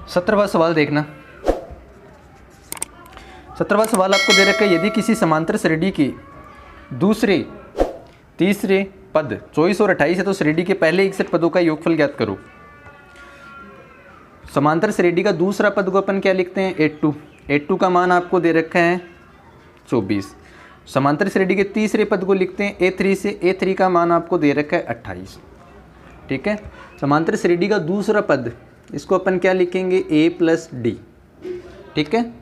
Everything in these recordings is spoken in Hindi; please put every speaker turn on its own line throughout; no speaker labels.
17वां सवाल देखना। 17वां सवाल आपको दे रखा है, यदि किसी समांतर श्रेणी के दूसरे तीसरे पद 24 और 28 है तो श्रेणी के पहले 61 पदों का योगफल ज्ञात करो। समांतर श्रेणी का दूसरा पद को अपन क्या लिखते हैं, A2। A2 का मान आपको दे रखा है 24। समांतर श्रेणी के तीसरे पद को लिखते हैं A3 से, A3 का मान आपको दे रखा है 28। ठीक है। समांतर श्रेणी का दूसरा पद, इसको अपन क्या लिखेंगे, A प्लस डी। ठीक है,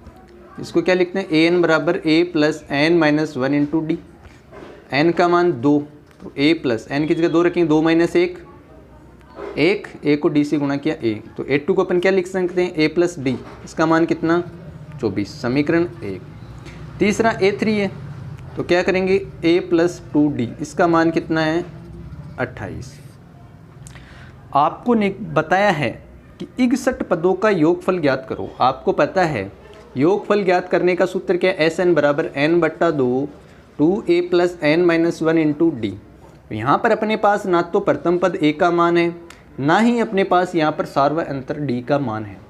इसको क्या लिखते हैं, AN बराबर A plus N minus 1 into D. N का मान 2, तो A प्लस N की जगह 2 रखेंगे, 2 माइनस 1, A को D से गुणा किया A, तो A2 को अपन क्या लिख सकते हैं, A प्लस डी। इसका मान कितना, 24, समीकरण 1। तीसरा A3 है, तो क्या करेंगे, A प्लस 2D, इसका मान कितना है, 28। आपको बताया है कि 61 पदों का योगफल ज्ञात करो। आपको पता है योगफल ज्ञात करने का सूत्र क्या है, SN बराबर N बट्टा 2 2A plus N minus 1 into D. यहाँ पर अपने पास ना तो प्रथम पद A का मान है, ना ही अपने पास यहाँ पर सार्वय अंतर D का मान है।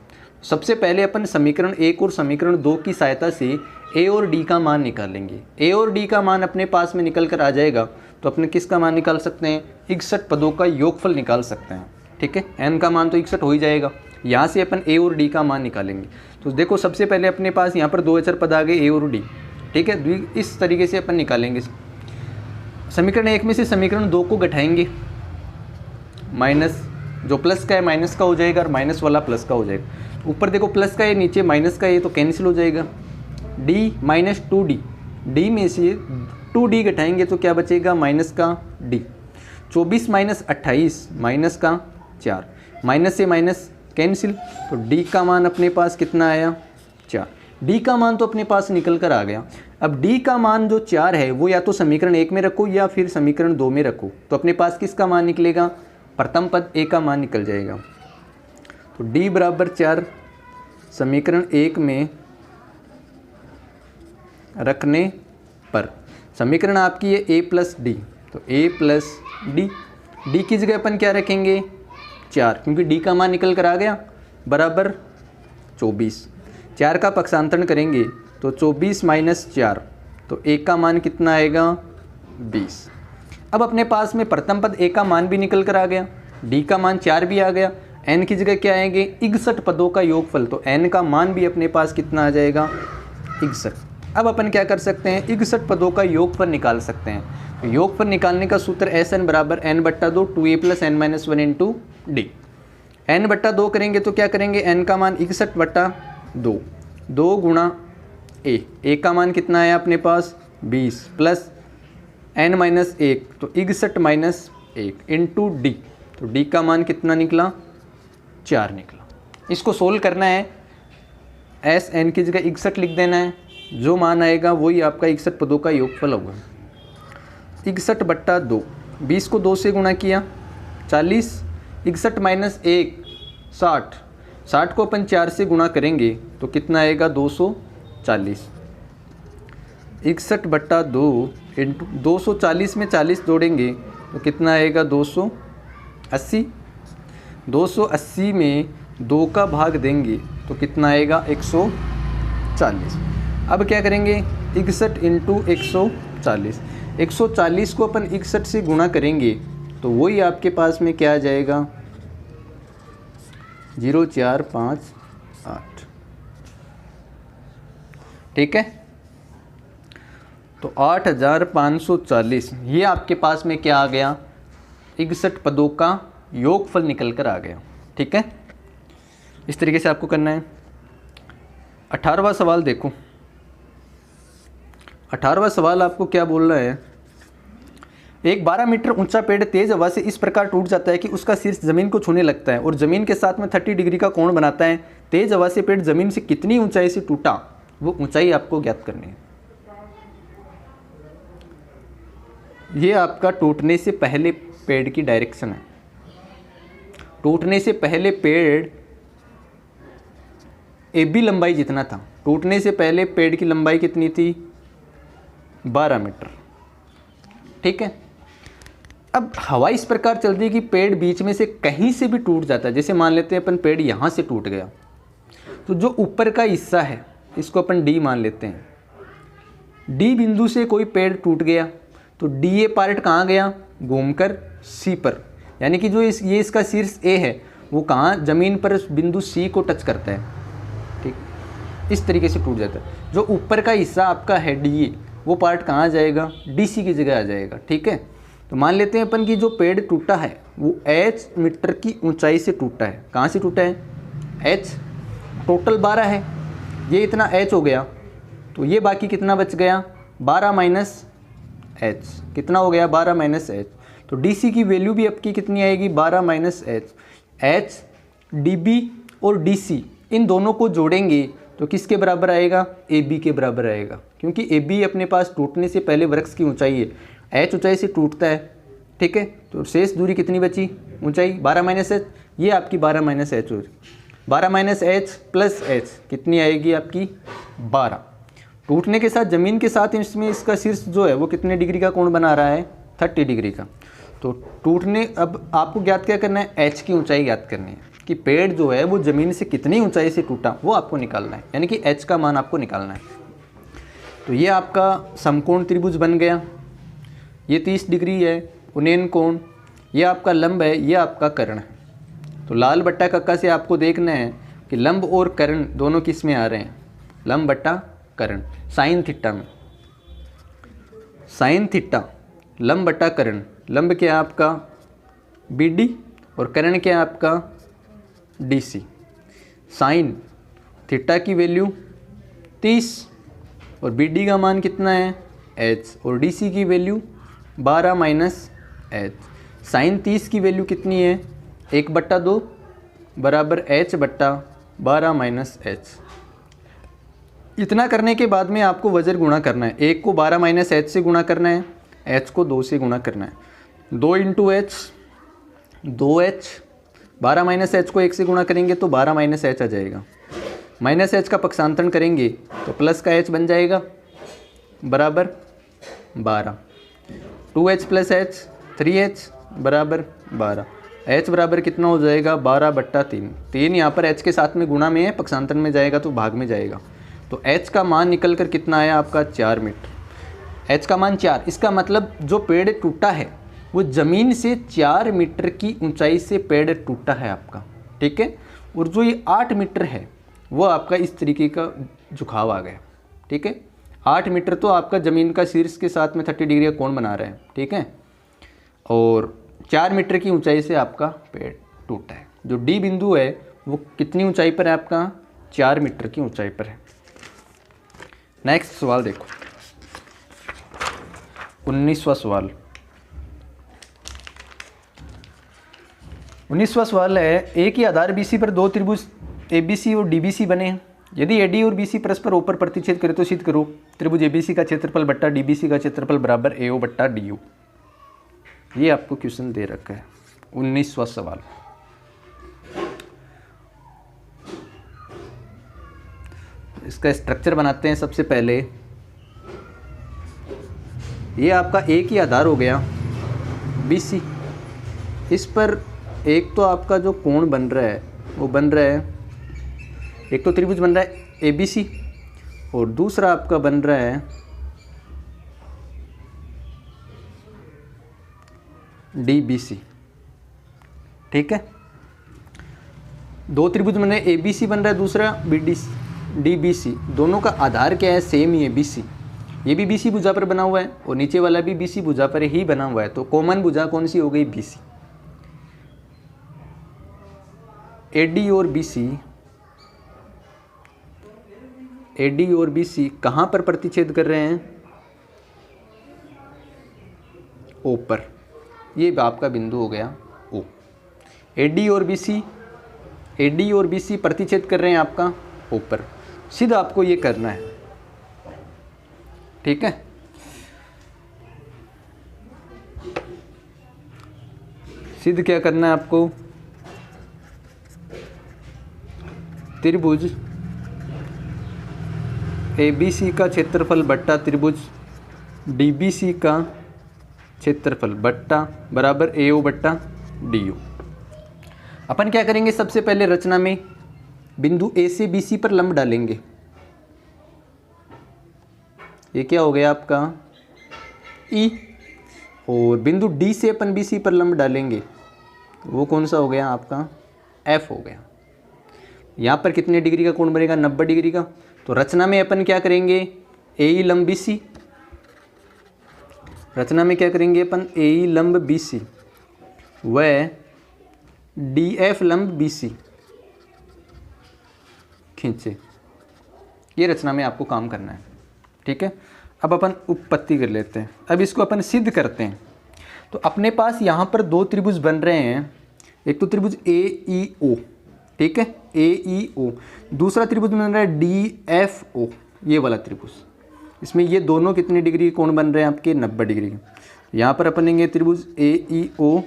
सबसे पहले अपन समीकरण 1 और समीकरण 2 की सहायता से A और D का मान निकालेंगे। A और D का मान अपने पास में निकल कर आ जाएगा तो अपने किसका मान निकाल सकते हैं, 61 पदों का योगफल निकाल सकते हैं। ठीक है, N का मान तो 61 हो ही जाएगा, यहाँ से अपन A और D का मान निकालेंगे। तो देखो सबसे पहले अपने पास यहाँ पर 2 अचर पद आ गए A और D। ठीक है, इस तरीके से अपन निकालेंगे। समीकरण 1 में से समीकरण 2 को घटाएंगे, माइनस जो प्लस का है माइनस का हो जाएगा और माइनस वाला प्लस का हो जाएगा। ऊपर देखो प्लस का है, नीचे माइनस का है, तो कैंसिल हो जाएगा। D माइनस 2D, D में से 2D घटाएंगे तो क्या बचेगा, माइनस का D। 24 माइनस 28 माइनस का 4, माइनस से माइनस कैंसिल, तो D का मान अपने पास कितना आया, 4। D का मान तो अपने पास निकल कर आ गया। अब D का मान जो 4 है वो या तो समीकरण 1 में रखो या फिर समीकरण 2 में रखो, तो अपने पास किसका मान निकलेगा, प्रथम पद A का मान निकल जाएगा। तो D बराबर 4 समीकरण 1 में रखने पर समीकरण आपकी है A प्लस डी, तो A प्लस डी। D की जगह अपन क्या रखेंगे, 4, क्योंकि D का मान निकल कर आ गया, बराबर 24। 4 का पक्षांतरण करेंगे तो 24 माइनस 4, तो A का मान कितना आएगा, 20। अब अपने पास में प्रथम पद A का मान भी निकल कर आ गया, D का मान 4 भी आ गया। N की जगह क्या आएंगे, 61 पदों का योगफल, तो N का मान भी अपने पास कितना आ जाएगा, 61। अब अपन क्या कर सकते हैं, 61 पदों का योगफल निकाल सकते हैं। तो योगफल निकालने का सूत्र SN बराबर N बट्टा 2 2A plus N minus 1 into D. N बट्टा 2 करेंगे तो क्या करेंगे, N का मान 61 बट्टा 2, 2 गुणा A का मान कितना आया अपने पास, 20 प्लस N माइनस 1, तो 61 माइनस 1 इंटू डी, तो D का मान कितना निकला, 4 निकला। इसको सोल्व करना है, SN की जगह 61 लिख देना है, जो मान आएगा वही आपका 61 पदों का योगफल होगा। 61 बट्टा 2, 20 को 2 से गुणा किया 40, 61 माइनस 1 60, 60 को अपन 4 से गुणा करेंगे तो कितना आएगा, 240। 61 बट्टा 2 इंटू 240 में 40 जोड़ेंगे तो कितना आएगा, 280। 280 में 2 का भाग देंगे तो कितना आएगा, 140। अब क्या करेंगे, 61 इंटू 140, 140 को अपन 61 से गुणा करेंगे तो वही आपके पास में क्या आ जाएगा, 0458। ठीक है, तो 8540 ये आपके पास में क्या आ गया, 61 पदों का योगफल निकल कर आ गया। ठीक है, इस तरीके से आपको करना है। 18वां सवाल देखो। 18वां सवाल आपको क्या बोल रहा है, एक 12 मीटर ऊंचा पेड़ तेज हवा से इस प्रकार टूट जाता है कि उसका शीर्ष जमीन को छूने लगता है और जमीन के साथ में 30 डिग्री का कोण बनाता है। तेज हवा से पेड़ जमीन से कितनी ऊंचाई से टूटा, वो ऊंचाई आपको ज्ञात करनी है। ये आपका टूटने से पहले पेड़ की डायरेक्शन है। टूटने से पहले पेड़ AB लंबाई जितना था, टूटने से पहले पेड़ की लंबाई कितनी थी, 12 मीटर। ठीक है, अब हवा इस प्रकार चलती है कि पेड़ बीच में से कहीं से भी टूट जाता है। जैसे मान लेते हैं अपन पेड़ यहाँ से टूट गया, तो जो ऊपर का हिस्सा है इसको अपन डी मान लेते हैं। डी बिंदु से कोई पेड़ टूट गया तो डी ए पार्ट कहाँ गया, घूमकर सी पर, यानी कि जो ये इसका शीर्ष ए है वो कहाँ, जमीन पर बिंदु सी को टच करता है। ठीक, इस तरीके से टूट जाता है। जो ऊपर का हिस्सा आपका है डी ए, वो पार्ट कहाँ जाएगा, डी सी की जगह आ जाएगा। ठीक है, तो मान लेते हैं अपन कि जो पेड़ टूटा है वो एच मीटर की ऊंचाई से टूटा है। कहाँ से टूटा है, एच टोटल 12 है, ये इतना एच हो गया, तो ये बाकी कितना बच गया, 12 माइनस एच, कितना हो गया 12 माइनस एच। तो डी सी की वैल्यू भी आपकी कितनी आएगी, 12 minus H. H, D B और डी सी इन दोनों को जोड़ेंगे तो किसके बराबर आएगा, ए बी के बराबर आएगा, क्योंकि ए बी अपने पास टूटने से पहले वृक्ष की ऊंचाई है, एच ऊंचाई से टूटता है। ठीक है, तो शेष दूरी कितनी बची, ऊंचाई 12 माइनस एच, ये आपकी 12 माइनस एच हो, 12 माइनस एच प्लस एच कितनी आएगी आपकी 12। टूटने के साथ ज़मीन के साथ इसमें इसका शीर्ष जो है वो कितने डिग्री का कोण बना रहा है, 30 डिग्री का। तो टूटने, अब आपको ज्ञात क्या करना है, एच की ऊंचाई ज्ञात करनी है कि पेड़ जो है वो ज़मीन से कितनी ऊंचाई से टूटा वो आपको निकालना है, यानी कि एच का मान आपको निकालना है। तो ये आपका समकोण त्रिभुज बन गया, ये 30 डिग्री है उन्नयन कोण, ये आपका लंब है, ये आपका कर्ण है। तो लाल बट्टा कक्का से आपको देखना है कि लंब और कर्ण दोनों किस में आ रहे हैं, लंब बट्टा कर्ण, साइन थीटा में। साइन थीटा लंब बट्टा कर्ण, लंब क्या है आपका बी डी और कर्ण क्या है आपका डी सी। साइन थीटा की वैल्यू 30 और बी डी का मान कितना है एच, और डी सी की वैल्यू 12 माइनस एच। साइन 30 की वैल्यू कितनी है, 1/2 बराबर एच बट्टा 12 माइनस एच। इतना करने के बाद में आपको वजर गुणा करना है, 1 को 12 माइनस एच से गुणा करना है, एच को 2 से गुणा करना है। 2 into H 2h, 12 minus H को 1 से गुणा करेंगे तो 12 माइनस एच आ जाएगा, माइनस एच का पक्षांतरण करेंगे तो प्लस का एच बन जाएगा बराबर 12। 2h प्लस एच 3h बराबर 12, h बराबर कितना हो जाएगा 12/3। 3 यहाँ पर h के साथ में गुणा में है, पक्षांतरण में जाएगा तो भाग में जाएगा, तो h का मान निकल कर कितना आया आपका 4 मीटर। h का मान 4, इसका मतलब जो पेड़ टूटा है वो ज़मीन से 4 मीटर की ऊंचाई से पेड़ टूटा है आपका। ठीक है, और जो ये 8 मीटर है वो आपका इस तरीके का झुकाव आ गया। ठीक है, 8 मीटर तो आपका ज़मीन का शीर्ष के साथ में 30 डिग्री का कोण बना रहा है। ठीक है, और 4 मीटर की ऊंचाई से आपका पेड़ टूटा है। जो डी बिंदु है वो कितनी ऊंचाई पर है आपका, 4 मीटर की ऊंचाई पर है। नेक्स्ट सवाल देखो, 19वां सवाल। 19वां सवाल है, ए की आधार बीसी पर दो त्रिभुज एबीसी और डीबीसी बने हैं। यदि एडी और बीसी परस्पर ओ पर प्रतिच्छेद करे तो सिद्ध करो त्रिभुज एबीसी का क्षेत्रफल बट्टा डीबीसी का क्षेत्रफल बराबर एओ बट्टा डीयू। ये आपको क्वेश्चन दे रखा है, 19वां सवाल। इसका स्ट्रक्चर बनाते हैं। सबसे पहले ये आपका ए की आधार हो गया बीसी, इस पर एक तो आपका जो कोण बन रहा है वो बन रहा है, एक तो त्रिभुज बन रहा है एबीसी और दूसरा आपका बन रहा है डीबीसी। ठीक है, दो त्रिभुज बन रहे हैं, एबीसी बन रहा है, दूसरा डीबीसी। दोनों का आधार क्या है, सेम ही है बीसी। ये भी बीसी भुजा पर बना हुआ है और नीचे वाला भी बीसी भुजा पर ही बना हुआ है, तो कॉमन भुजा कौन सी हो गई, बीसी। एडी और बीसी, एडी और बीसी कहाँ पर प्रतिच्छेद कर रहे हैं, ओ पर। ये आपका बिंदु हो गया ओ। एडी और बीसी, एडी और बीसी प्रतिच्छेद कर रहे हैं आपका ओ पर। सीधा आपको ये करना है। ठीक है, सिद्ध क्या करना है आपको, त्रिभुज एबीसी का क्षेत्रफल बट्टा त्रिभुज डीबीसी का क्षेत्रफल बट्टा बराबर एओ बट्टा डीयू। अपन क्या करेंगे, सबसे पहले रचना में बिंदु ए से बी सी पर लंब डालेंगे, ये क्या हो गया आपका ई, और बिंदु डी से अपन बी सी पर लंब डालेंगे, वो कौन सा हो गया आपका एफ हो गया। यहाँ पर कितने डिग्री का कोण बनेगा 90 डिग्री का। तो रचना में अपन क्या करेंगे ए ई लंब बी सी, रचना में क्या करेंगे अपन ए ई लंब बी सी व डी एफ लंब बी सी खींचे, ये रचना में आपको काम करना है। ठीक है, अब अपन उपपत्ति कर लेते हैं। अब इसको अपन सिद्ध करते हैं। तो अपने पास यहाँ पर दो त्रिभुज बन रहे हैं, एक तो त्रिभुज ए ई ओ, ठीक है ए ई ओ, दूसरा त्रिभुज बन रहा है डी एफ ओ, ये वाला त्रिभुज। इसमें ये दोनों कितने डिग्री कोण बन रहे हैं आपके 90 डिग्री के। यहाँ पर अपन लेंगे त्रिभुज ए ई ओ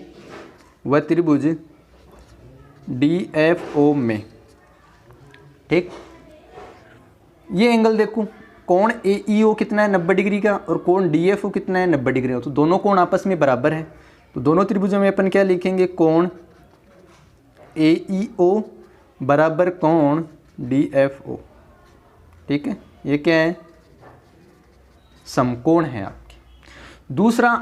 व त्रिभुज डी एफ ओ में। ठीक, ये एंगल देखो, कोण ए ई ओ कितना है 90 डिग्री का और कोण डी एफ ओ कितना है 90 डिग्री का, तो दोनों कोण आपस में बराबर है। तो दोनों त्रिभुजों में अपन क्या लिखेंगे कोण ए ई ओ बराबर कोण डी एफ ओ। ठीक है, ये क्या है समकोण है आपकी। दूसरा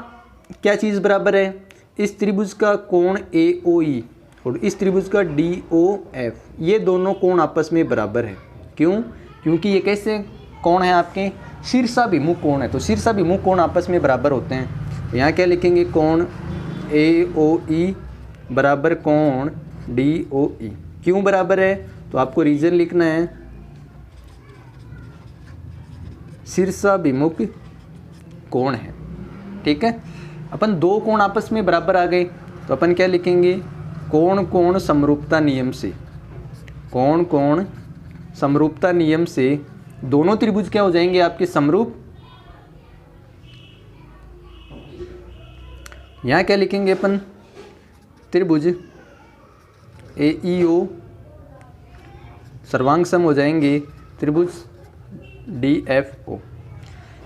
क्या चीज़ बराबर है, इस त्रिभुज का कोण ए ओ ई और इस त्रिभुज का डी ओ एफ, ये दोनों कोण आपस में बराबर है। क्यों? क्योंकि ये कैसे कोण है आपके शीर्षाभिमुख कोण है, तो शीर्षाभिमुख कोण आपस में बराबर होते हैं। यहाँ क्या लिखेंगे कोण ए ओ ई बराबर कोण डी ओ ई। क्यों बराबर है, तो आपको रीजन लिखना है शीर्षाभिमुख कोण है। ठीक है, अपन दो कोण आपस में बराबर आ गए, तो अपन क्या लिखेंगे कोण कोण समरूपता नियम से, कोण कोण समरूपता नियम से दोनों त्रिभुज क्या हो जाएंगे आपके समरूप। यहाँ क्या लिखेंगे अपन त्रिभुज ए ई ओ सर्वांग सम हो जाएंगे त्रिभुज डी एफ ओ।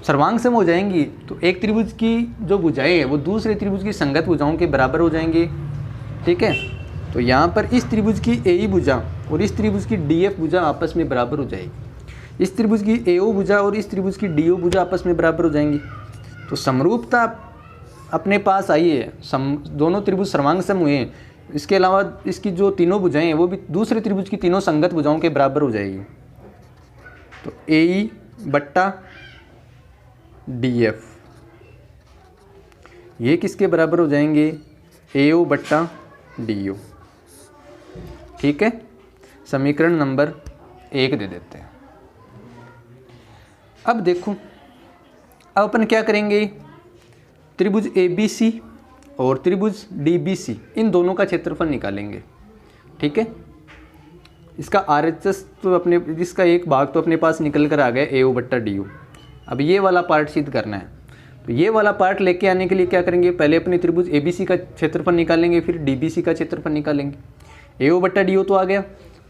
सर्वांग सम हो जाएंगी तो एक त्रिभुज की जो भुजाएं है वो दूसरे त्रिभुज की संगत भुजाओं के बराबर हो जाएंगे। ठीक है, तो यहाँ पर इस त्रिभुज की ए ई भुजा और इस त्रिभुज की डी एफ भुजा आपस में बराबर हो जाएगी। इस त्रिभुज की ए ओ भुजा और इस त्रिभुज की डी ओ भुजा आपस में बराबर हो जाएंगी। तो समरूपता अपने पास आई है, दोनों त्रिभुज सर्वांग सम हुए हैं। इसके अलावा इसकी जो तीनों भुजाएं हैं वो भी दूसरे त्रिभुज की तीनों संगत भुजाओं के बराबर हो जाएगी। तो ए ई बट्टा डी एफ ये किसके बराबर हो जाएंगे ए ओ बट्टा डी ओ। ठीक है, समीकरण नंबर 1 दे देते हैं। अब देखो, अब अपन क्या करेंगे त्रिभुज ए बी सी और त्रिभुज डी बी सी, इन दोनों का क्षेत्रफल निकालेंगे। ठीक है, इसका आर एच एस तो अपने, इसका एक भाग तो अपने पास निकल कर आ गया ए ओ बट्टा डी ओ। अब ये वाला पार्ट सिद्ध करना है, तो ये वाला पार्ट लेके आने के लिए क्या करेंगे, पहले अपने त्रिभुज ए बी सी का क्षेत्रफल निकालेंगे, फिर डी बी सी का क्षेत्रफल निकालेंगे। ए ओ बट्टा डी ओ तो आ गया,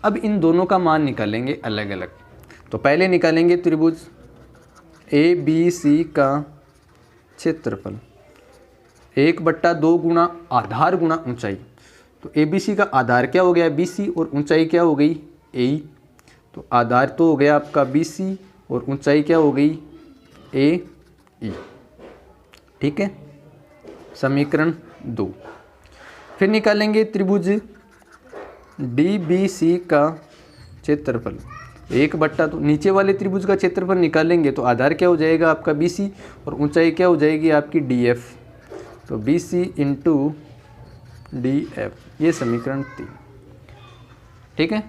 अब इन दोनों का मान निकालेंगे अलग अलग। तो पहले निकालेंगे त्रिभुज ए बी सी का क्षेत्रफल 1/2 गुणा आधार गुणा ऊंचाई। तो ए बी सी का आधार क्या हो गया बी सी और ऊंचाई क्या हो गई ए ई। तो आधार तो हो गया आपका बी सी और ऊंचाई क्या हो गई ए ई। ठीक है, समीकरण 2। फिर निकालेंगे त्रिभुज डी बी सी का क्षेत्रफल 1/, तो नीचे वाले त्रिभुज का क्षेत्रफल निकालेंगे तो आधार क्या हो जाएगा आपका बी सी और ऊंचाई क्या हो जाएगी आपकी डी एफ। तो B C into D F, ये समीकरण 3। ठीक है,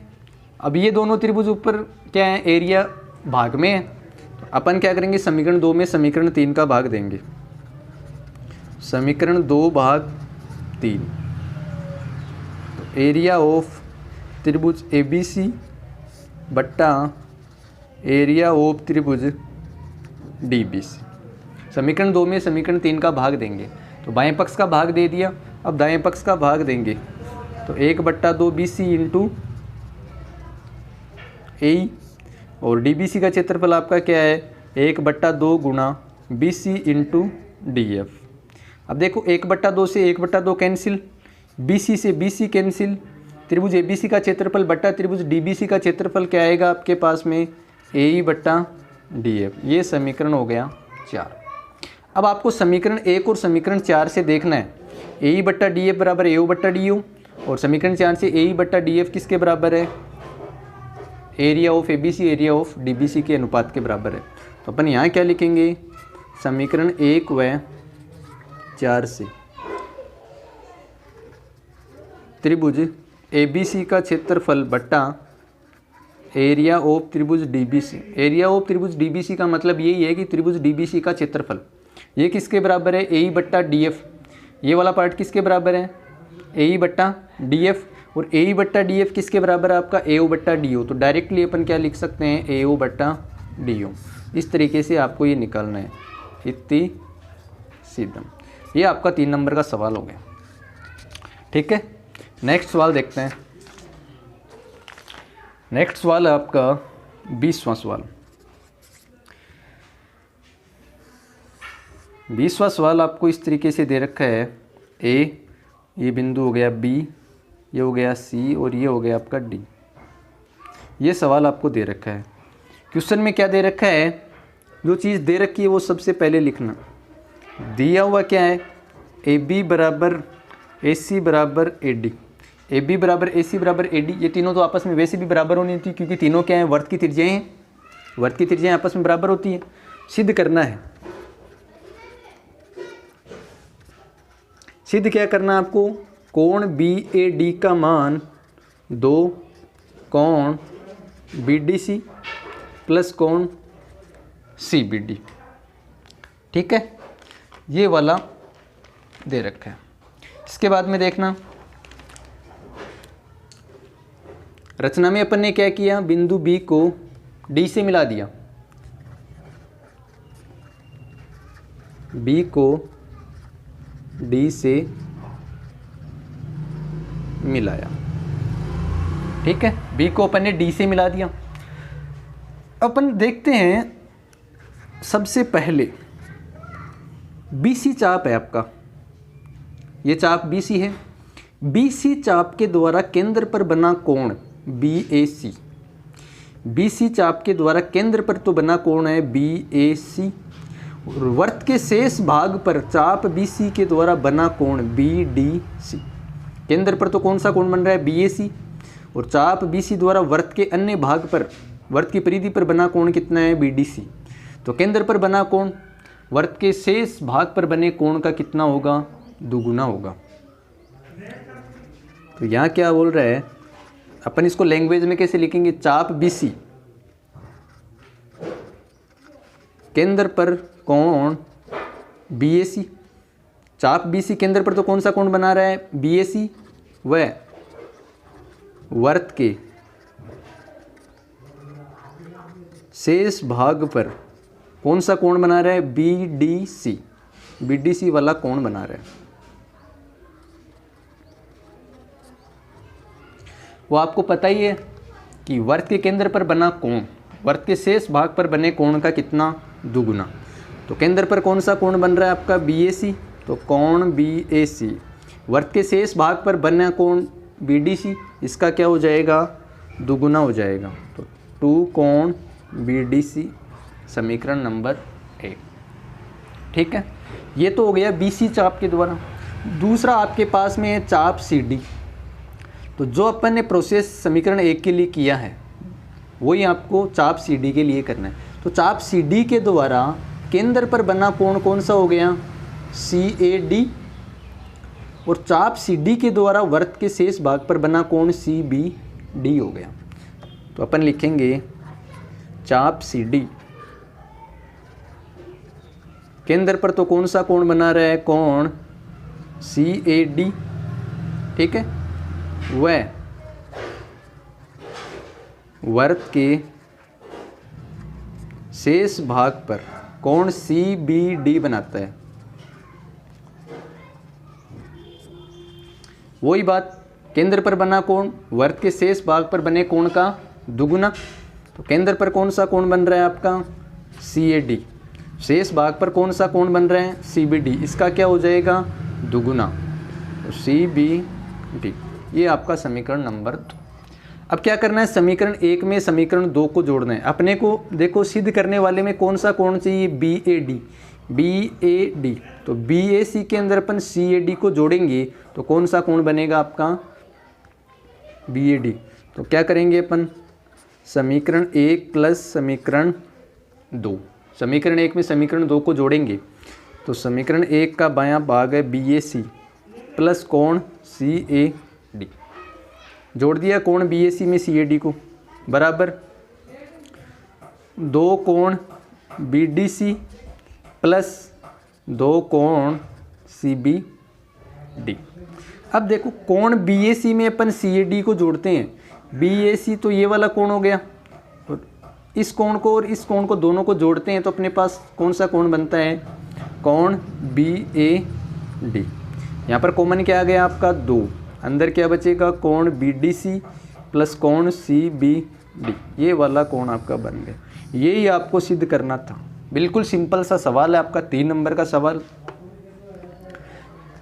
अब ये दोनों त्रिभुज ऊपर क्या है एरिया भाग में है, तो अपन क्या करेंगे समीकरण 2 में समीकरण 3 का भाग देंगे। समीकरण 2/3, तो एरिया ऑफ त्रिभुज ए बी सी बट्टा एरिया ऑफ त्रिभुज डी बी सी। समीकरण 2 में समीकरण 3 का भाग देंगे, तो बाएं पक्ष का भाग दे दिया, अब दाएं पक्ष का भाग देंगे। तो 1/2 बी सी इंटू ए, और डी बी सी का क्षेत्रफल आपका क्या है 1/2 गुणा B C into D F. अब देखो 1/2 से 1/2 कैंसिल, बी सी से बी सी कैंसिल, त्रिभुज ABC का क्षेत्रफल बट्टा त्रिभुज DBC का क्षेत्रफल क्या आएगा आपके पास में, AE बट्टा DF। ये समीकरण हो गया 4। अब आपको समीकरण 1 और समीकरण 4 से देखना है AE बट्टा DF बराबर AO बट्टा DU, और समीकरण 4 से AE बट्टा DF किसके बराबर है, area of ABC area of DBC के अनुपात के बराबर है। तो अपन यहाँ क्या लिखेंगे, समीकरण 1 व 4 से त्रिभुज ABC का क्षेत्रफल बट्टा एरिया ऑफ त्रिभुज DBC। एरिया ऑफ त्रिभुज DBC का मतलब यही है कि त्रिभुज DBC का क्षेत्रफल ये किसके बराबर है, AE बट्टा DF। ये वाला पार्ट किसके बराबर है, AE बट्टा DF, और AE बट्टा DF किसके बराबर है आपका, AO बट्टा DO। तो डायरेक्टली अपन क्या लिख सकते हैं, AO बट्टा DO। इस तरीके से आपको ये निकालना है, इतनी सीधम। ये आपका 3 नंबर का सवाल हो गया। ठीक है, नेक्स्ट सवाल देखते हैं। नेक्स्ट सवाल है आपका 20वां सवाल। 20वां सवाल आपको इस तरीके से दे रखा है, A, ये बिंदु हो गया B, ये हो गया C, और ये हो गया आपका D। ये सवाल आपको दे रखा है। क्वेश्चन में क्या दे रखा है, जो चीज़ दे रखी है वो सबसे पहले लिखना। दिया हुआ क्या है, AB बराबर AC बराबर AD। AB बराबर AC बराबर AD, ये तीनों तो आपस में वैसे भी बराबर होनी थी, क्योंकि तीनों क्या हैं, वर्त की त्रिज्याएं हैं। वर्त की त्रिज्याएं आपस में बराबर होती हैं। सिद्ध करना है, सिद्ध क्या करना है आपको, कोण BAD का मान 2 कोण BDC प्लस कोण CBD। ठीक है, ये वाला दे रखा है। इसके बाद में देखना, रचना में अपन ने क्या किया, बिंदु B को D से मिला दिया, B को D से मिलाया। ठीक है, B को अपन ने D से मिला दिया। अपन देखते हैं सबसे पहले BC चाप है आपका, ये चाप BC है। BC चाप के द्वारा केंद्र पर बना कोण BAC। BC चाप के द्वारा केंद्र पर तो बना कोण है BAC, और वर्त के शेष भाग पर चाप BC के द्वारा बना कोण BDC। केंद्र पर तो कौन सा कोण बन रहा है, BAC, और चाप BC द्वारा वर्त के अन्य भाग पर, वर्त की परिधि पर बना कोण कितना है, BDC। तो केंद्र पर बना कोण वर्त के शेष भाग पर बने कोण का कितना होगा, दुगुना होगा। तो यहाँ क्या बोल रहा है, अपन इसको लैंग्वेज में कैसे लिखेंगे, चाप BC केंद्र पर कोण BAC। चाप BC केंद्र पर तो कौन सा कोण बना रहा है, BAC, व वर्त के शेष भाग पर कौन सा कोण बना रहा है, BDC। BDC वाला कोण बना रहा है। वो आपको पता ही है कि वर्त के केंद्र पर बना कोण वर्त के शेष भाग पर बने कोण का कितना, दुगुना। तो केंद्र पर कौन सा कोण बन रहा है आपका, BAC, तो कोण BAC। वर्त के शेष भाग पर बना कोण BDC, इसका क्या हो जाएगा, दुगुना हो जाएगा। तो 2 कोण BDC, समीकरण नंबर 1। ठीक है, ये तो हो गया BC चाप के द्वारा। दूसरा आपके पास में है चाप CD। तो जो अपन ने प्रोसेस समीकरण 1 के लिए किया है वही आपको चाप CD के लिए करना है। तो चाप CD के द्वारा केंद्र पर बना कोण कौन सा हो गया, CAD, और चाप CD के द्वारा वर्त के शेष भाग पर बना कोण CBD हो गया। तो अपन लिखेंगे चाप CD केंद्र पर तो कौन सा कोण बना रहा है, कोण CAD। ठीक है, वह वर्त के शेष भाग पर कोण CBD बनाता है। वही बात, केंद्र पर बना कोण वर्त के शेष भाग पर बने कोण का दुगुना। तो केंद्र पर कौन सा कोण बन रहा है आपका, CAD। शेष भाग पर कौन सा कोण बन रहा है, CBD, इसका क्या हो जाएगा, दुगुना। तो CBD ये आपका समीकरण नंबर 2। अब क्या करना है, समीकरण 1 में समीकरण 2 को जोड़ना है। अपने को देखो सिद्ध करने वाले में कौन सा कोण चाहिए, BAD। तो BAC के अंदर अपन CAD को जोड़ेंगे तो कौन सा कोण बनेगा आपका, BAD। तो क्या करेंगे अपन, समीकरण 1 प्लस समीकरण 2, समीकरण 1 में समीकरण 2 को जोड़ेंगे तो समीकरण 1 का बायां भाग है BAC प्लस कोण CAD। जोड़ दिया कोण BAC में CAD को, बराबर 2 कोण BDC प्लस 2 कोण CBD। अब देखो कोण BAC में अपन CAD को जोड़ते हैं, BAC तो ये वाला कोण हो गया, और इस कोण को और इस कोण को दोनों को जोड़ते हैं तो अपने पास कौन सा कोण बनता है, कोण BAD। यहाँ पर कॉमन क्या आ गया आपका 2, अंदर क्या बचेगा, कोण BDC प्लस कोण CBD। ये वाला कोण आपका बन गया। यही आपको सिद्ध करना था। बिल्कुल सिंपल सा सवाल है आपका, 3 नंबर का सवाल।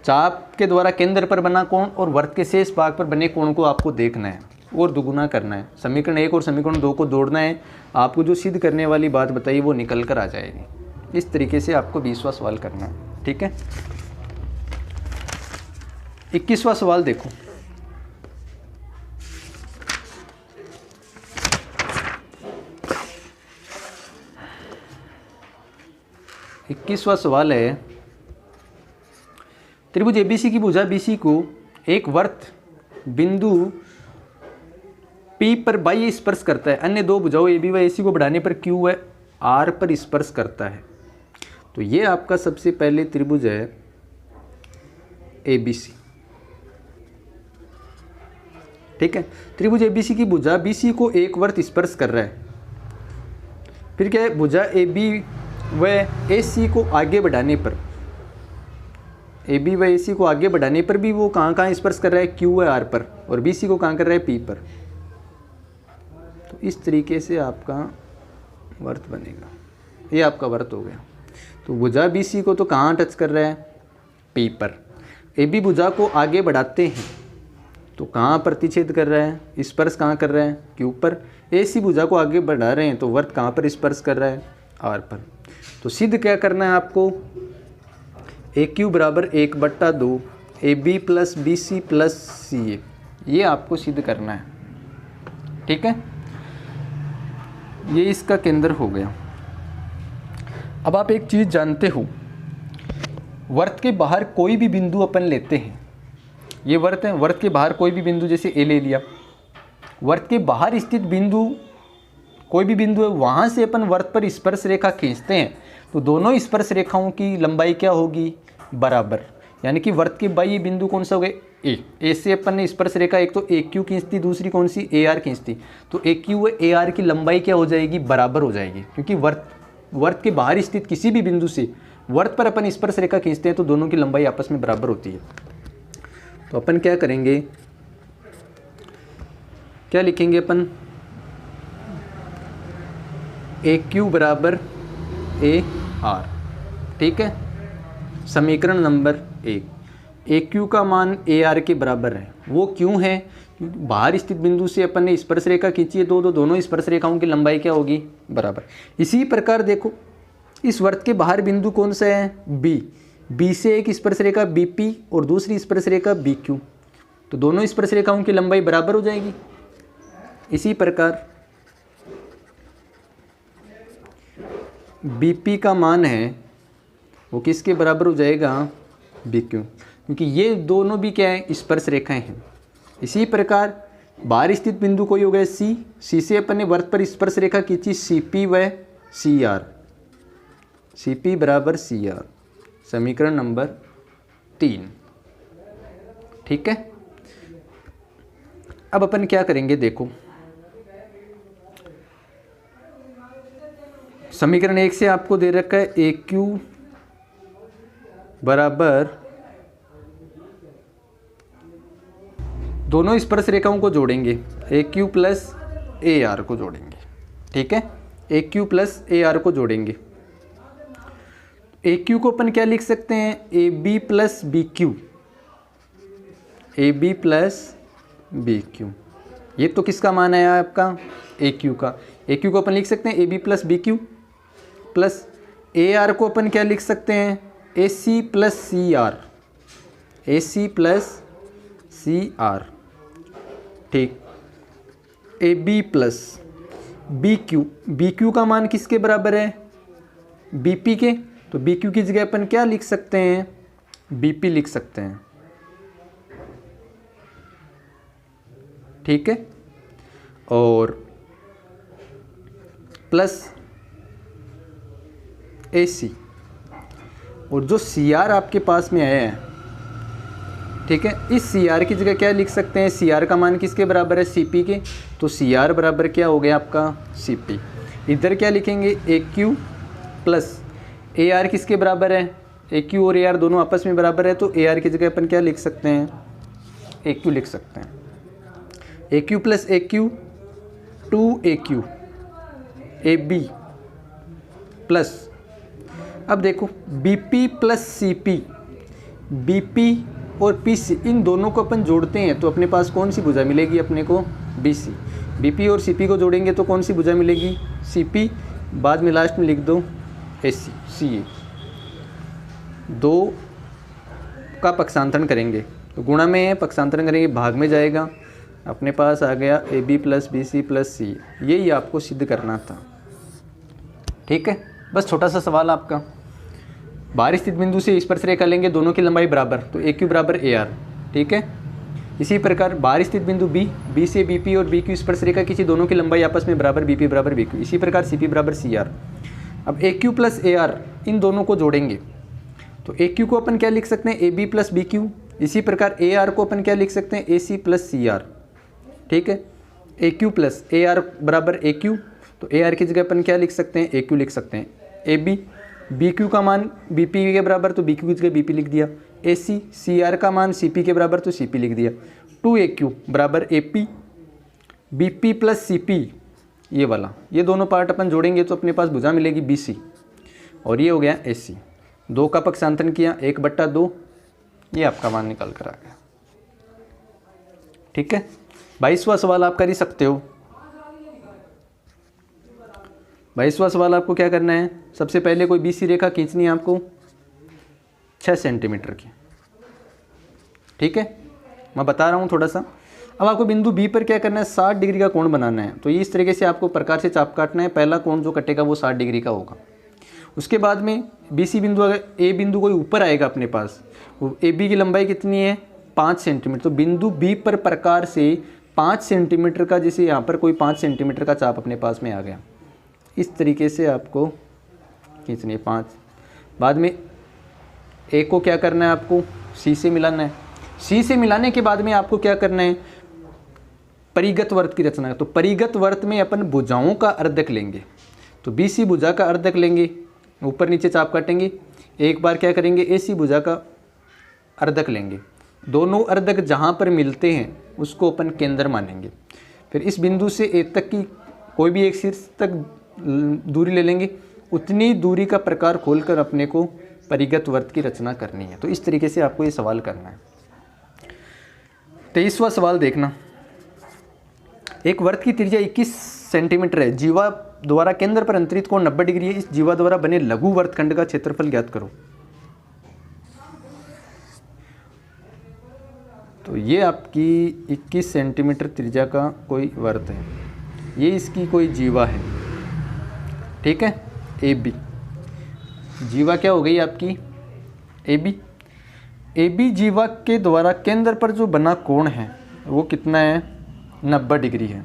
चाप के द्वारा केंद्र पर बना कोण और वर्त के शेष भाग पर बने कोण को आपको देखना है और दुगुना करना है। समीकरण 1 और समीकरण 2 को जोड़ना है। आपको जो सिद्ध करने वाली बात बताई वो निकल कर आ जाएगी। इस तरीके से आपको 20वां सवाल करना है, ठीक है। 21वां सवाल देखो, इक्कीसवां सवाल है, त्रिभुज ABC की भुजा BC को एक वर्त बिंदु P पर बाह्य स्पर्श करता है, अन्य 2 भुजाओं AB व AC को बढ़ाने पर Q व R पर स्पर्श करता है। तो ये आपका सबसे पहले त्रिभुज है ABC, ठीक है। त्रिभुज ABC की भुजा BC को एक वर्त स्पर्श कर रहा है। फिर क्या है, भुजा AB व AC को आगे बढ़ाने पर, AB व AC को आगे बढ़ाने पर भी वो कहाँ स्पर्श कर रहा है, Q व R पर, और BC को कहाँ कर रहा है, P पर। तो इस तरीके से आपका वर्त बनेगा। ये आपका वर्त हो गया। तो भुजा BC को तो कहाँ टच कर रहा है, P पर। AB भुजा को आगे बढ़ाते हैं तो कहाँ प्रतिच्छेद कर रहा है, स्पर्श कहाँ कर रहा है, Q पर। AC भुजा को आगे बढ़ा रहे हैं तो वर्त कहाँ पर स्पर्श कर रहा है, R पर। तो सिद्ध क्या करना है आपको, AQ बराबर 1/2 AB plus BC plus CA, ये आपको सिद्ध करना है, ठीक है। ये इसका केंद्र हो गया। अब आप एक चीज़ जानते हो, वर्त के बाहर कोई भी बिंदु अपन लेते हैं, ये वर्त है, वर्त के बाहर कोई भी बिंदु जैसे A ले लिया, वर्त के बाहर स्थित बिंदु कोई भी बिंदु है, वहाँ से अपन वर्त पर स्पर्श रेखा खींचते हैं तो दोनों स्पर्श रेखाओं की लंबाई क्या होगी, बराबर। यानी कि वर्त के बाह्य बिंदु कौन सा हो गए, ए से अपन ने स्पर्श रेखा एक तो AQ खींचती, दूसरी कौन सी, AR खींचती। तो AQ व AR की लंबाई क्या हो जाएगी, बराबर हो जाएगी। क्योंकि वर्त के बाहर स्थित किसी भी बिंदु से वर्त पर अपन स्पर्श रेखा खींचते हैं तो दोनों की लंबाई आपस में बराबर होती है। तो अपन क्या करेंगे, क्या लिखेंगे अपन, AQ बराबर AR, ठीक है। समीकरण नंबर 1, AQ का मान AR के बराबर है। वो क्यों है, क्योंकि बाहर स्थित बिंदु से अपन ने स्पर्श रेखा खींची है, दोनों स्पर्श रेखाओं की लंबाई क्या होगी, बराबर। इसी प्रकार देखो, इस वर्त के बाहर बिंदु कौन सा है, B से एक स्पर्श रेखा BP और दूसरी स्पर्श रेखा BQ, तो दोनों स्पर्श रेखाओं की लंबाई बराबर हो जाएगी। इसी प्रकार BP का मान है वो किसके बराबर हो जाएगा, BQ, क्योंकि ये दोनों भी क्या है, स्पर्श रेखाएं हैं। इसी प्रकार बाहर स्थित बिंदु कोई हो गया C से अपन ने वर्त पर स्पर्श रेखा खींची CP व CR, CP बराबर CR, समीकरण नंबर 3, ठीक है। अब अपन क्या करेंगे, देखो समीकरण 1 से आपको दे रखा है AQ बराबर, दोनों स्पर्श रेखाओं को जोड़ेंगे, AQ प्लस AR को जोड़ेंगे, ठीक है। AQ प्लस AR को जोड़ेंगे, AQ को अपन क्या लिख सकते हैं, AB plus BQ, AB plus B Q. ये तो किसका मान आया आपका, ए क्यू का। ए क्यू को अपन लिख सकते हैं A B plus B Q, plus A R को अपन क्या लिख सकते हैं, A C plus C R, A C plus C R. ठीक, A B plus B Q, B Q का मान किसके बराबर है, बी पी के। तो बी क्यू की जगह अपन क्या लिख सकते हैं, बी पी लिख सकते हैं। ठीक है, और प्लस ए सी, और जो सी आर आपके पास में आया है, ठीक है, इस सी आर की जगह क्या लिख सकते हैं, सी आर का मान किसके बराबर है, सी पी के। तो सी आर बराबर क्या हो गया आपका, सी पी। इधर क्या लिखेंगे, ए क्यू प्लस ए आर किसके बराबर है, ए क्यू और ए आर दोनों आपस में बराबर है, तो ए आर की जगह अपन क्या लिख सकते हैं, ए क्यू लिख सकते हैं। A Q plus A Q, two A Q, A B plus, अब देखो B P plus C P, B P और पी सी, इन दोनों को अपन जोड़ते हैं तो अपने पास कौन सी भुजा मिलेगी अपने को, बी सी। बी पी और सी पी को जोड़ेंगे तो कौन सी भुजा मिलेगी, सी पी, बाद में लास्ट में लिख दो ए सी, सी ए। दो का पक्षांतरण करेंगे तो गुणा में है, पक्षांतरण करेंगे भाग में जाएगा, अपने पास आ गया A B plus B C plus C. यही आपको सिद्ध करना था। ठीक है, बस छोटा सा सवाल आपका। बाहरी स्थित बिंदु से स्पर्श रेखा लेंगे, दोनों की लंबाई बराबर, तो ए क्यू बराबर ए आर। ठीक है, इसी प्रकार बाहरी स्थित बिंदु बी, बी से बी पी और बी क्यू स्पर्श रेखा किसी, दोनों की लंबाई आपस में बराबर, बी पी बराबर बी क्यू। इसी प्रकार सी पी बराबर सी आर। अब ए क्यू प्लस ए आर, इन दोनों को जोड़ेंगे तो ए क्यू को अपन क्या लिख सकते हैं, A B plus B Q. इसी प्रकार ए आर को अपन क्या लिख सकते हैं, A C plus C R. ठीक है, A Q plus A R बराबर ए क्यू, तो ए आर की जगह अपन क्या लिख सकते हैं, ए क्यू लिख सकते हैं। ए बी, बी क्यू का मान बी पी के बराबर, तो बी क्यू की जगह बी पी लिख दिया। ए सी, सी आर का मान सी पी के बराबर, तो सी पी लिख दिया। टू ए क्यू बराबर A P, B P plus C P, ये वाला, ये दोनों पार्ट अपन जोड़ेंगे तो अपने पास भुजा मिलेगी बी सी, और ये हो गया ए सी। दो का पक्षांतरण किया, 1/2, ये आपका मान निकल कर आ गया। ठीक है, 22वां सवाल आप कर ही सकते हो। 22वां सवाल आपको क्या करना है, सबसे पहले कोई बीसी रेखा खींचनी है आपको 6 सेंटीमीटर की। ठीक है, मैं बता रहा हूँ थोड़ा सा। अब आपको बिंदु बी पर क्या करना है, 60 डिग्री का कोण बनाना है। तो ये इस तरीके से आपको प्रकार से चाप काटना है। पहला कोण जो कटेगा वो 60 डिग्री का होगा। उसके बाद में बी सी बिंदु, अगर ए बिंदु कोई ऊपर आएगा अपने पास, वो ए बी की लंबाई कितनी है, 5 सेंटीमीटर। तो बिंदु बी पर प्रकार से 5 सेंटीमीटर का, जैसे यहाँ पर कोई 5 सेंटीमीटर का चाप अपने पास में आ गया, इस तरीके से आपको खींचनी है 5। बाद में ए को क्या करना है, आपको सी से मिलाना है। सी से मिलाने के बाद में आपको क्या करना है, परिगत वर्त की रचना है। तो परिगत वर्त में अपन भुजाओं का अर्धक लेंगे। तो बी सी भुजा का अर्धक लेंगे, ऊपर नीचे चाप काटेंगे। एक बार क्या करेंगे, ए सी भुजा का अर्धक लेंगे। दोनों अर्धक जहाँ पर मिलते हैं उसको अपन केंद्र मानेंगे। फिर इस बिंदु से ए तक की कोई भी एक शीर्ष तक दूरी ले लेंगे। उतनी दूरी का प्रकार खोलकर अपने को परिगत वर्त की रचना करनी है। तो इस तरीके से आपको ये सवाल करना है। 23वां सवाल देखना। एक वर्त की त्रिज्या 21 सेंटीमीटर है। जीवा द्वारा केंद्र पर अंतरित कोण 90 डिग्री है। इस जीवा द्वारा बने लघु वर्तखंड का क्षेत्रफल ज्ञात करो। तो ये आपकी 21 सेंटीमीटर त्रिज्या का कोई वर्त है। ये इसकी कोई जीवा है। ठीक है, ए बी जीवा क्या हो गई आपकी, ए बी। ए बी जीवा के द्वारा केंद्र पर जो बना कोण है वो कितना है, 90 डिग्री है।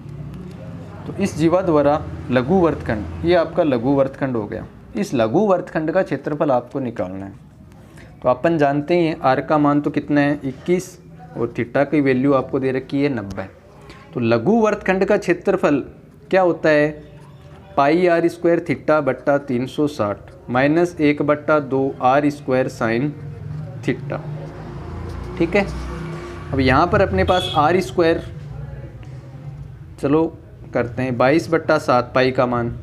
तो इस जीवा द्वारा लघु वर्तखंड, ये आपका लघु वर्तखंड हो गया। इस लघु वर्तखंड का क्षेत्रफल आपको निकालना है। तो अपन जानते हैं आर का मान तो कितना है 21 और थीटा की वैल्यू आपको दे रखी है 90। तो लघु वर्तखंड का क्षेत्रफल क्या होता है, पाई आर स्क्वायर थीटा बट्टा 360 minus 1/2 R square sine theta. ठीक है, अब यहाँ पर अपने पास आर स्क्वायर, चलो करते हैं 22/7 पाई का मान।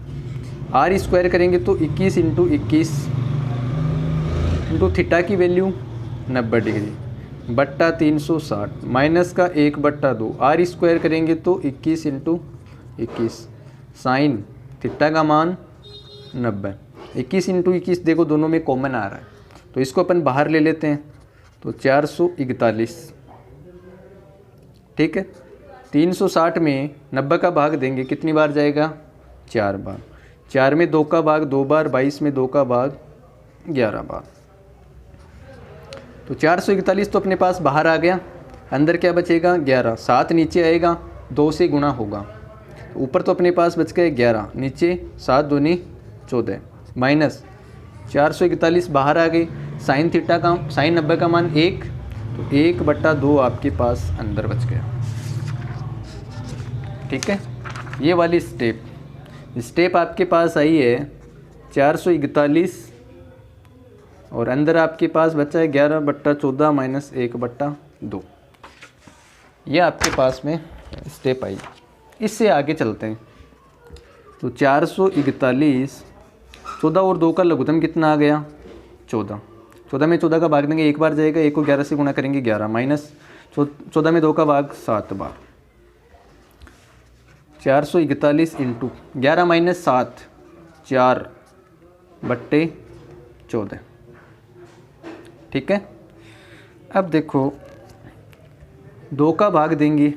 आर स्क्वायर करेंगे तो 21 × 21 इंटू थीटा की वैल्यू 90 डिग्री बट्टा 360 माइनस का 1/2 आर स्क्वायर करेंगे तो 21 इंटू 21 साइन थीटा का मान 90। 21 इंटू 21 देखो दोनों में कॉमन आ रहा है तो इसको अपन बाहर ले लेते हैं तो 441। ठीक है, 360 में 90 का भाग देंगे कितनी बार जाएगा? 4 बार। 4 में 2 का भाग 2 बार, 22 में 2 का भाग 11 बार। तो 441 तो अपने पास बाहर आ गया, अंदर क्या बचेगा? 11। 7 नीचे आएगा, 2 से गुणा होगा तो ऊपर तो अपने पास बच गए 11, नीचे 7 दूनी 14 माइनस 441 बाहर आ गई। साइन थीटा का साइन 90 का मान 1 तो 1/2 आपके पास अंदर बच गया। ठीक है, ये वाली स्टेप आपके पास आई है 441 और अंदर आपके पास बचा है 11/14 माइनस 1/2। ये आपके पास में स्टेप आई। इससे आगे चलते हैं तो 441 14 और 2 का लघुत्तम कितना आ गया? 14। 14 में 14 का भाग देंगे 1 बार जाएगा, 1 को 11 से गुणा करेंगे 11 माइनस 14 में 2 का भाग 7 बार। 441 इंटू 11 माइनस 7 4/14। ठीक है, अब देखो 2 का भाग देंगे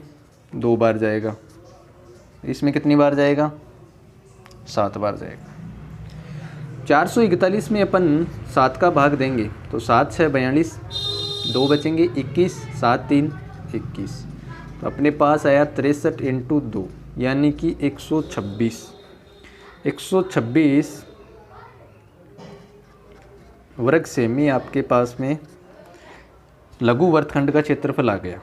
2 बार जाएगा, इसमें कितनी बार जाएगा? 7 बार जाएगा। 441 में अपन 7 का भाग देंगे तो 7 6 42, 2 बचेंगे 21, 7 3 21 तो अपने पास आया 63 इंटू 2 यानी कि 126। 126 वर्ग सेमी आपके पास में लघु वर्गखंड का क्षेत्रफल आ गया।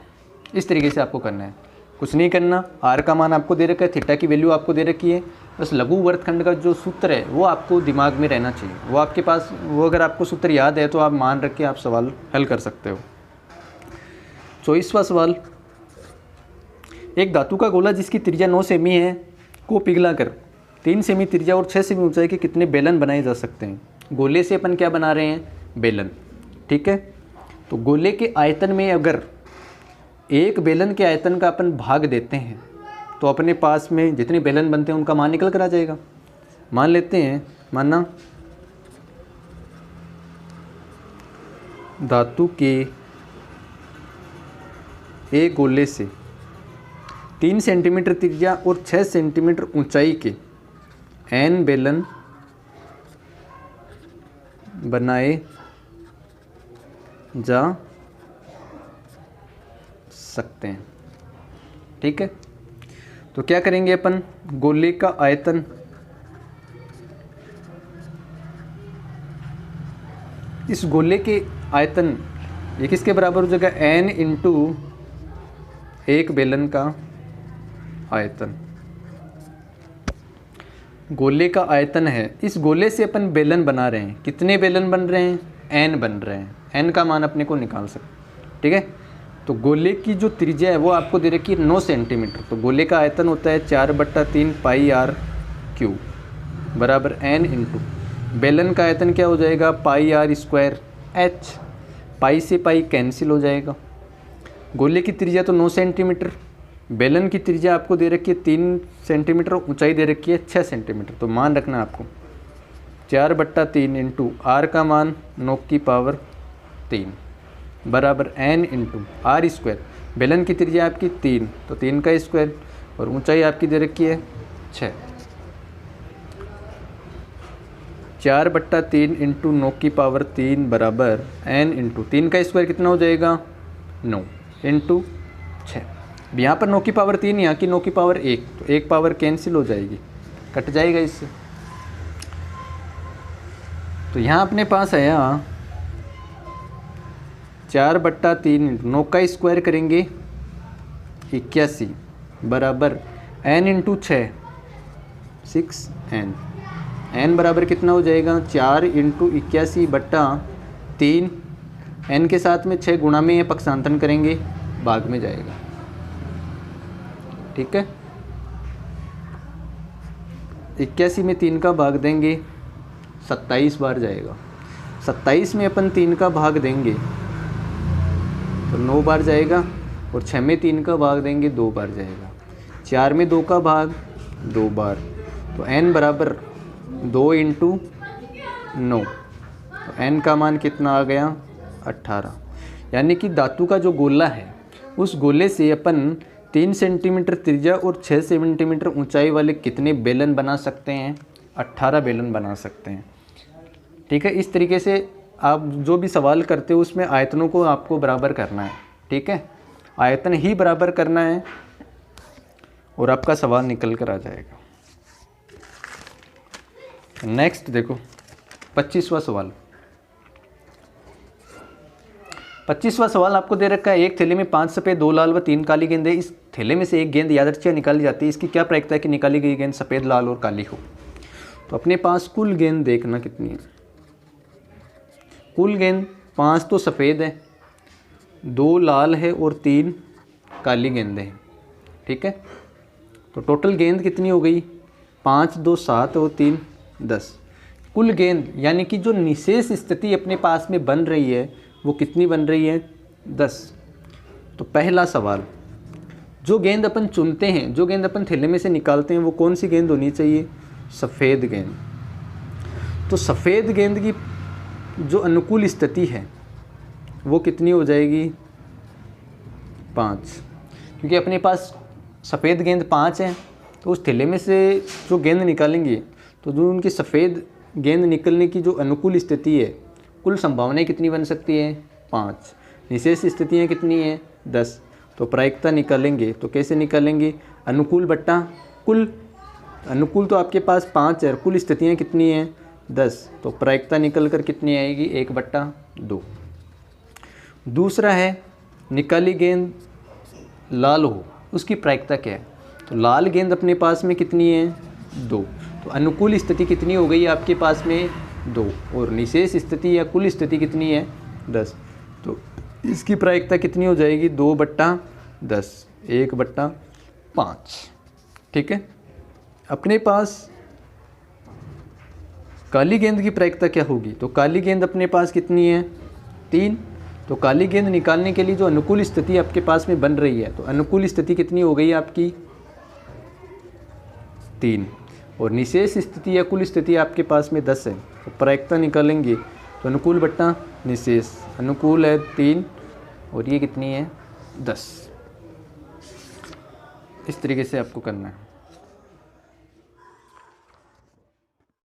इस तरीके से आपको करना है, कुछ नहीं करना। आर का मान आपको दे रखा है, थीटा की वैल्यू आपको दे रखी है, बस लघु वर्गखंड का जो सूत्र है वो आपको दिमाग में रहना चाहिए। वो आपके पास वो अगर आपको सूत्र याद है तो आप मान रख के आप सवाल हल कर सकते हो। 24वां सवाल, एक धातु का गोला जिसकी त्रिज्या 9 सेमी है को पिघलाकर 3 सेमी त्रिज्या और 6 सेमी ऊंचाई के कितने बेलन बनाए जा सकते हैं? गोले से अपन क्या बना रहे हैं? बेलन। ठीक है, तो गोले के आयतन में अगर एक बेलन के आयतन का अपन भाग देते हैं तो अपने पास में जितने बेलन बनते हैं उनका मान निकल कर आ जाएगा। मान लेते हैं, माना धातु के एक गोले से 3 सेंटीमीटर त्रिज्या और 6 सेंटीमीटर ऊंचाई के n बेलन बनाए जा सकते हैं। ठीक है, तो क्या करेंगे अपन? गोले का आयतन इस गोले के आयतन ये किसके बराबर हो जाएगा? n इंटू एक बेलन का आयतन। गोले का आयतन है, इस गोले से अपन बेलन बना रहे हैं। कितने बेलन बन रहे हैं? n बन रहे हैं। n का मान अपने को निकाल सकते। ठीक है, तो गोले की जो त्रिज्या है वो आपको दे रखी है 9 सेंटीमीटर। तो गोले का आयतन होता है 4/3 पाई r क्यूब बराबर n इंटू बेलन का आयतन क्या हो जाएगा? पाई r स्क्वायर h। पाई से पाई कैंसिल हो जाएगा। गोले की त्रिज्या तो 9 सेंटीमीटर, बेलन की त्रिज्या आपको दे रखी है 3 सेंटीमीटर, ऊंचाई दे रखी है 6 सेंटीमीटर। तो मान रखना आपको 4/3 इंटू r का मान 9 की पावर 3 बराबर n इंटू r स्क्वायर। बेलन की त्रिज्या आपकी 3 तो 3 का स्क्वायर और ऊंचाई आपकी दे रखी है 6। 4/3 इंटू 9 की पावर 3 बराबर n इंटू 3 का स्क्वायर कितना हो जाएगा? 9 इंटू 6। यहाँ पर 9 की पावर 3, यहाँ की 9 की पावर 1 तो 1 पावर कैंसिल हो जाएगी, कट जाएगा इससे। तो यहाँ अपने पास आया 4/3 इंटू 9 का स्क्वायर करेंगे 81 बराबर n इंटू 6 6n। n बराबर कितना हो जाएगा? 4 इंटू 81/3। n के साथ में 6 गुणा में पक्षांतरण करेंगे, भाग में जाएगा। ठीक है, 81 में 3 का भाग देंगे 27 बार जाएगा। 27 में अपन 3 का भाग देंगे तो 9 बार जाएगा, और 6 में 3 का भाग देंगे 2 बार जाएगा, 4 में 2 का भाग 2 बार, तो n बराबर 2 × 9, तो n का मान कितना आ गया 18। यानी कि धातु का जो गोला है उस गोले से अपन 3 सेंटीमीटर त्रिज्या और 6 सेंटीमीटर ऊंचाई वाले कितने बेलन बना सकते हैं? 18 बेलन बना सकते हैं। ठीक है, इस तरीके से आप जो भी सवाल करते हो उसमें आयतनों को आपको बराबर करना है। ठीक है, आयतन ही बराबर करना है और आपका सवाल निकल कर आ जाएगा। नेक्स्ट देखो 25वां सवाल। 25वां सवाल आपको दे रखा है, एक थैले में 5 सफ़ेद 2 लाल व 3 काली गेंद है। इस थैले में से एक गेंद यादृच्छिक निकाली जाती है, इसकी क्या प्रायिकता है कि निकाली गई गेंद सफ़ेद लाल और काली हो? तो अपने पास कुल गेंद देखना कितनी है। कुल गेंद 5 तो सफ़ेद है, 2 लाल है और 3 काली गेंदें हैं। ठीक है, तो टोटल गेंद कितनी हो गई? 5 2 7 और 3 10। कुल गेंद यानी कि जो निशेष स्थिति अपने पास में बन रही है वो कितनी बन रही है? 10। तो पहला सवाल, जो गेंद अपन चुनते हैं, जो गेंद अपन थैले में से निकालते हैं, वो कौन सी गेंद होनी चाहिए? सफ़ेद गेंद। तो सफ़ेद गेंद की जो अनुकूल स्थिति है वो कितनी हो जाएगी? 5। क्योंकि अपने पास सफ़ेद गेंद 5 है, तो उस थैले में से जो गेंद निकालेंगे तो जो उनकी सफ़ेद गेंद निकलने की जो अनुकूल स्थिति है, कुल संभावनाएं कितनी बन सकती है? 5। निशेष स्थितियाँ कितनी हैं? 10। तो प्रायिकता निकालेंगे तो कैसे निकालेंगे? अनुकूल बट्टा कुल। अनुकूल तो आपके पास 5 है, कुल स्थितियाँ कितनी हैं? 10। तो प्रायिकता निकल कर कितनी आएगी? 1/2। दूसरा है, निकाली गेंद लाल हो, उसकी प्रायिकता क्या है? तो लाल गेंद अपने पास में कितनी है? 2। तो अनुकूल स्थिति कितनी हो गई आपके पास में? 2। और निशेष स्थिति या कुल स्थिति कितनी है? 10। तो इसकी प्रायिकता कितनी हो जाएगी? 2/10, 1/5। ठीक है, अपने पास काली गेंद की प्रायिकता क्या होगी? तो काली गेंद अपने पास कितनी है? 3। तो काली गेंद निकालने के लिए जो अनुकूल स्थिति आपके पास में बन रही है, तो अनुकूल स्थिति कितनी हो गई आपकी? 3। और निशेष स्थिति या कुल स्थिति आपके पास में 10 है, तो प्रायिकता निकालेंगे तो अनुकूल बट्टा निशेष, अनुकूल है 3 और ये कितनी है? 10। इस तरीके से आपको करना है।